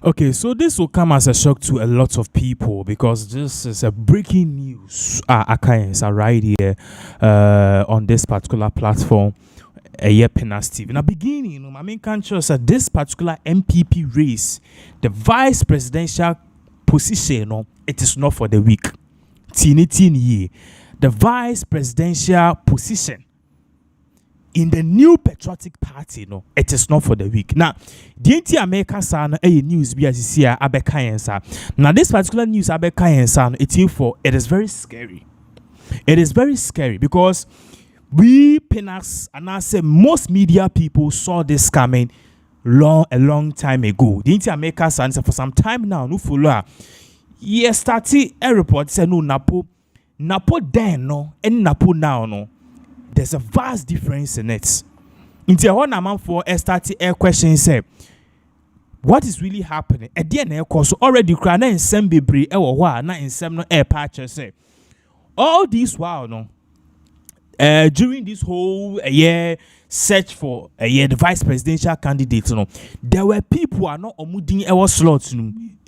Okay, so this will come as a shock to a lot of people because this is a breaking news. Akayens are right here on this particular platform. Pinaxtv. In the beginning, I mean, can't trust that this particular NPP race, the vice presidential position, it is not for the weak. Tini, the vice presidential position in the new patriotic party, it is not for the weak. Now, the America san a news be as here abekayensa. Now, this particular news abekayensa, it is very scary. It is very scary because we Pinax and I say most media people saw this coming a long time ago. The America san for some time now, no follow. Yes, started a report say no Napo then no and Napo now no. There's a vast difference in it. Into one amount for a starting air question say, what is really happening? At the end of course, already crying in some baby, not in some air patches say. All this while, during this whole year search for the vice presidential candidate, there were people who are not omuding our slots.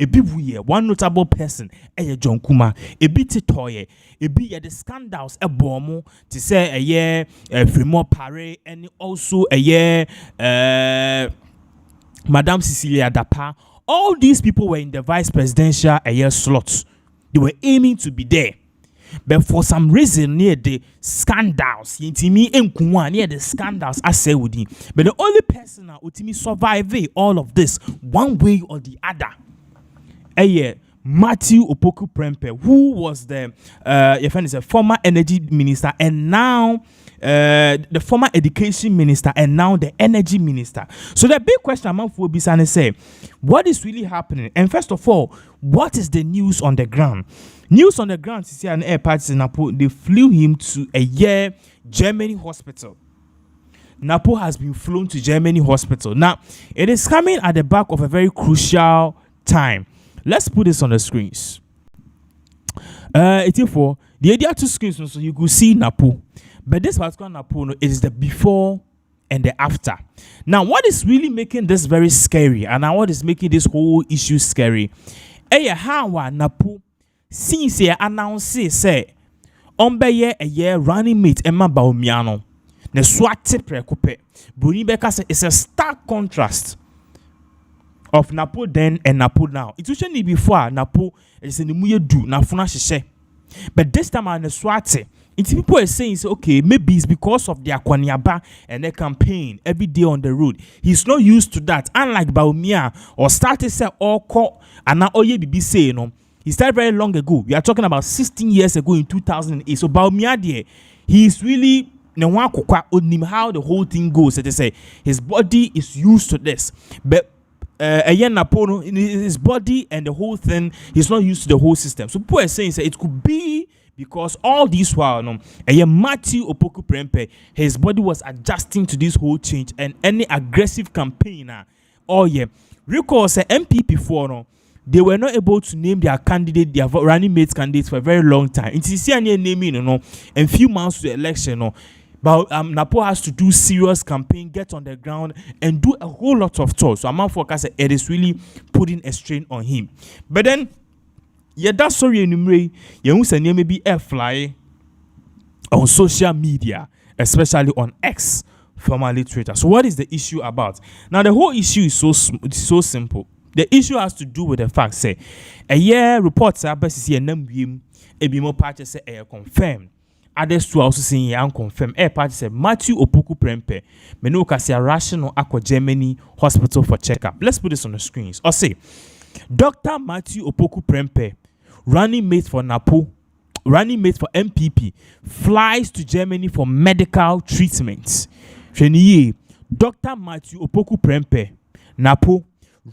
A bit weird, one notable person, John Kuma, a bit toy, a bit the scandals, a bomb to say a year, Fremont Pare, and also a year, Madame Cecilia Dapa. All these people were in the vice presidential slots. They were aiming to be there. But for some reason, near the scandals, near the scandals, I say with him. But the only person who survive all of this, one way or the other, Matthew Opoku Prempeh, who was the your friend is a former energy minister and now the former education minister and now the energy minister. So the big question among will be say, what is really happening? And first of all, what is the news on the ground? News on the ground, see an air party in Napo, they flew him to a Germany hospital. Napo has been flown to Germany hospital. Now, it is coming at the back of a very crucial time. Let's put this on the screens. For the idea two screens, so you could see Napo. But this particular Napo, it is the before and the after. Now, what is really making this very scary, and what is making this whole issue scary? How Napo since he announced say be a year running mate Emma Baumiano. The swat precope. Bruni Becca say it's a stark contrast of Napo then and Napo now. It usually before Napo is in the muye do Nafuna Shishe. But this time on the swat, it's people are saying okay, maybe it's because of their kwanyaba and their campaign every day on the road. He's not used to that. Unlike Baumia or started say all call and now all ye be saying he started very long ago. We are talking about 16 years ago in 2008. So Baumia, he is really how the whole thing goes. So they say his body is used to this, but his body and the whole thing, he's not used to the whole system. So people are saying it could be because all this while, Matthew Opoku Prempeh, his body was adjusting to this whole change and any aggressive campaigner. Recall say NPP for they were not able to name their candidate, their running mate candidates for a very long time. It's easy naming, and few months to the election, but Napo has to do serious campaign, get on the ground, and do a whole lot of talk. So I'm focused. It is really putting a strain on him. But then, that's sorry enumerate. You say maybe air fly on social media, especially on X, formerly Twitter. So what is the issue about? Now the whole issue is so simple. The issue has to do with the fact say a year reports are best see a name a be more party say confirmed. Others to also saying unconfirmed. A party say Matthew Opoku Prempeh Menoka say rational aqua Germany hospital for checkup. Let's put this on the screens. Or say Dr. Matthew Opoku Prempeh, running mate for Napo, running mate for NPP, flies to Germany for medical treatment. Dr. Matthew Opoku Prempeh, Napo,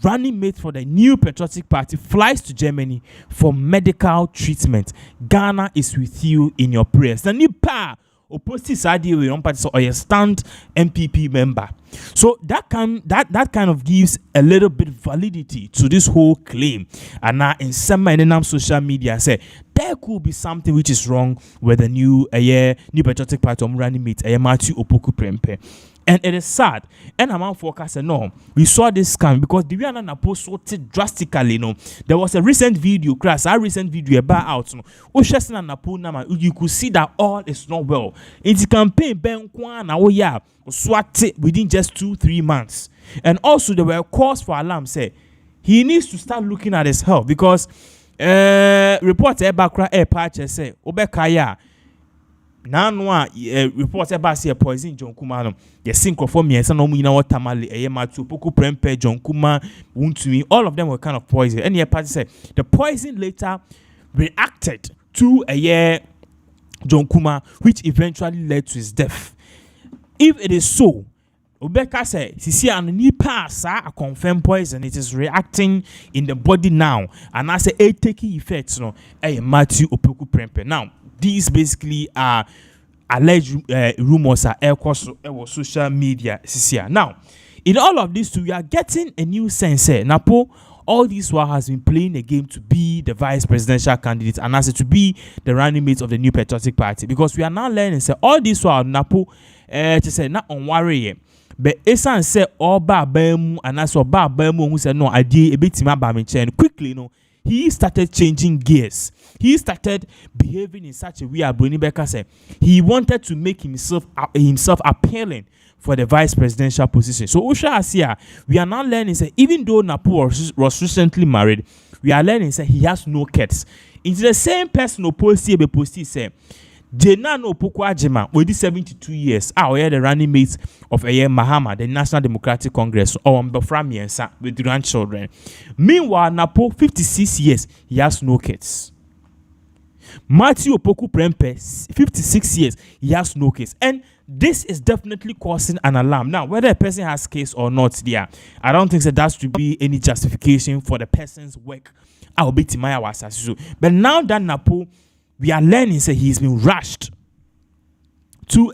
running mate for the new patriotic party, flies to Germany for medical treatment. Ghana is with you in your prayers. The Nipa opposite side we don't party or a stand NPP member. So that kind of gives a little bit validity to this whole claim. And now in some social media say there could be something which is wrong with the new patriotic party running mate Matthew Opoku Prempeh. And it is sad. And among forecast said, no, we saw this scam because the way Napo sorted drastically. There was a recent video, about out. You could see that all is not well. It's campaign Ben Kwan swat within just 2-3 months. And also there were calls for alarm. Say he needs to start looking at his health because reports say Obekaya. Now, reports about say poison John Kumano. The synchro for me, and some tamale, Matu, Poku Prempe, John Kuma, Wuntumi, all of them were kind of poison. And the party said the poison later reacted to John Kuma, which eventually led to his death. If it is so, Obeka said, Sisi and Nipa a confirmed poison, it is reacting in the body now, and I say taking effects, Matthew Opoku Prempe. Now, these basically are alleged rumors are across social media. Now, in all of this too, we are getting a new sense. Napo, all this while has been playing a game to be the vice presidential candidate and as to be the running mate of the New Patriotic Party. Because we are now learning, say, all this while Napo, to say, not on worry. But Esan said, all bam, and I saw bam who said, no, I did a bit in quickly, he started changing gears. He started behaving in such a way as Bruni Becker said. He wanted to make himself appealing for the vice presidential position. So Usha Asia, we are now learning that even though Napo was recently married, we are learning that he has no kids. It's the same person who posted say, Jena no Pokwa Jema, with 72 years, the running mate of Mahama, the National Democratic Congress, or Mbaframi with grandchildren. Meanwhile, Napo, 56 years, he has no kids. Matthew Opoku Prempe, 56 years, he has no kids. And this is definitely causing an alarm. Now, whether a person has kids or not, I don't think that should be any justification for the person's work. I'll be Timaya was. But now that Napo, we are learning that he's been rushed to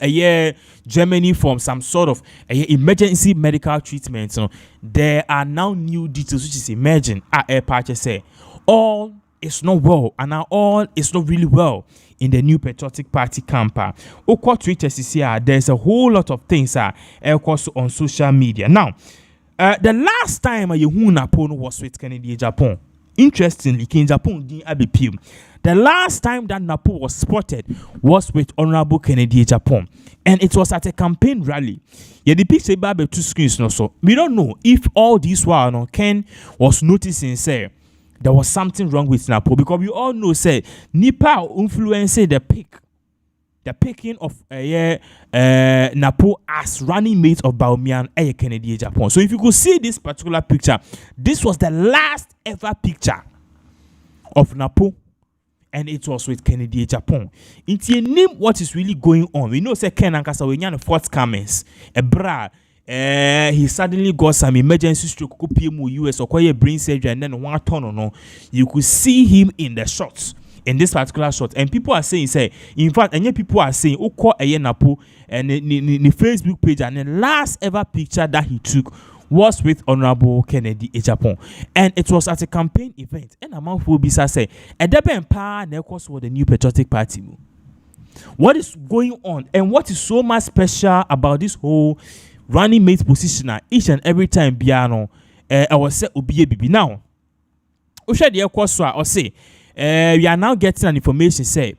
Germany from some sort of emergency medical treatment. So there are now new details which is emerging. Say all is not well, and now all is not really well in the New Patriotic Party camp. Twitter there's a whole lot of things on social media. Now, the last time Napo was with Kennedy Japan. Interestingly, in Japan, the last time that Napo was spotted was with Honorable Kennedy Japan, and it was at a campaign rally. The picture by 2 screens. So we don't know if all this while Ken was noticing say there was something wrong with Napo, because we all know say Nipa influenced the picking of Napo as running mate of Baumian Kennedy Japan. So if you could see this particular picture, this was the last ever picture of Napo, and it was with Kennedy Japan. Into name what is really going on. We know say Ken Ankasa we the forthcomings. He suddenly got some emergency stroke US or brain surgery, and then 1 ton you could see him in the shots. In this particular shot, and people are saying, in fact, and people are saying, Napo and the Facebook page, and the last ever picture that he took was with Honorable Kennedy Japan, and it was at a campaign event. And among Fubisa say, a deben pa nekos for the New Patriotic Party. What is going on, and what is so much special about this whole running mate position? Each and every time, Biano, I was say Obiye Bibi now. Usha the Ekoswa or say. We are now getting an information say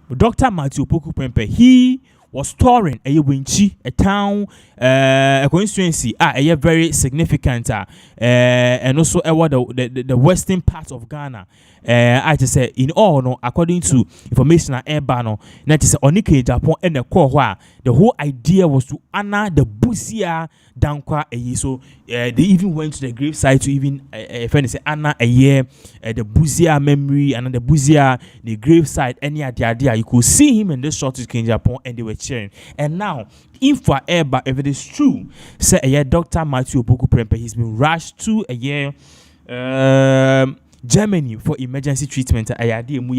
Dr. Matthew Opoku Prempe, he was touring a town, a constituency, a very significant, and also the western part of Ghana. I just say in all, no, according to information at Airbano, that is Onike Japan and the core. The whole idea was to honor the Busia Dankwa. So they even went to the gravesite to even say honor the Busia memory and the Busia the gravesite. Any idea you could see him in this shot in Japan, and they were cheering. And now, if it is true, say Dr. Matthew Opoku Prempe, he's been rushed to Germany for emergency treatment, and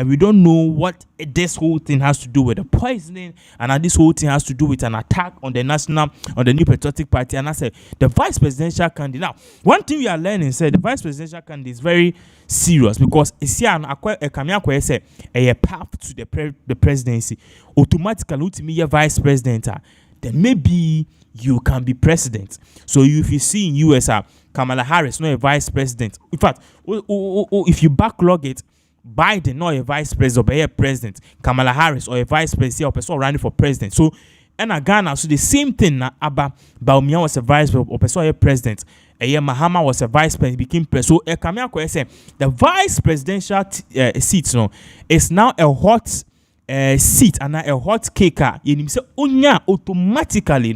we don't know what this whole thing has to do with the poisoning, and this whole thing has to do with an attack on the New Patriotic Party. And I said the vice presidential candidate. Now, one thing we are learning said the vice presidential candidate is very serious, because it's here a path to the presidency automatically to be a vice president. then maybe you can be president. So if you see in US, Kamala Harris not a vice president. In fact, if you backlog it, Biden not a vice president but a president, Kamala Harris or a vice president or person running for president. So and Ghana, so the same thing na Abba Baumia was a vice president or person a president. Mahama was a vice president, became president. So Kamia say the vice presidential seat is now a hot seat and a hot cake. You say automatically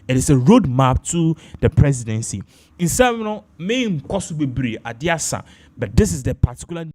it is a roadmap to the presidency. In some main cost will be adiasa, but this is the particular